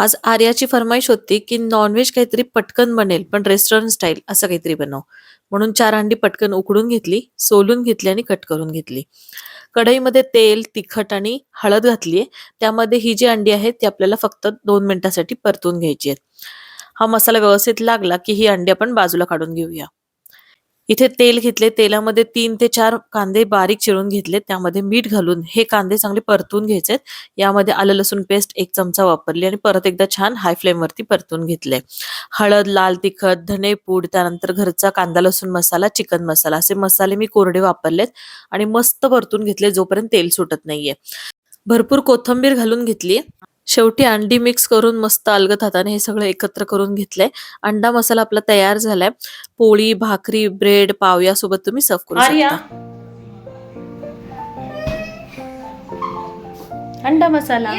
आज आर्याची फरमाईश होती की नॉनव्हेज काहीतरी पटकन बनेल पण रेस्टॉरंट स्टाईल असं काहीतरी बनव. म्हणून 4 अंडी पटकन उकडून घेतली, सोलून घेतली आणि कट करून घेतली. कढईमध्ये तेल, तिखट आणि हळद घातलीये. त्यामध्ये ही जी अंडी आहेत ती आपल्याला फक्त 2 मिनिटासाठी परतून घ्यायची आहेत. हा मसाला व्यवस्थित लागला की ही अंडी आपण बाजूला काढून घेऊया. इथे तेल घेतले. तेलामध्ये 3 ते 4 कांदे बारीक चिरून घेतले. त्यामध्ये मीठ घालून हे कांदे चांगले परतून घ्यायचेत. यामध्ये आलं लसूण पेस्ट 1 चमचा वापरली आणि परत एकदा छान हाय फ्लेमवरती परतून घेतले. हळद, लाल तिखट, धने पूड, त्यानंतर घरचा कांदा लसूण मसाला, चिकन मसाला असे मसाले मी कोरडे वापरलेत आणि मस्त परतून घेतले जोपर्यंत तेल सुटत नाहीये. भरपूर कोथिंबीर घालून घेतली. शेवटी अंडी मिक्स करून मस्त अलगद हाताने हे सगळं एकत्र करून घेतलंय. अंडा मसाला आपला तयार झालाय. पोळी, भाकरी, ब्रेड, पाव यासोबत तुम्ही सर्व्ह करू आर्या, शकता. अंडा मसाला.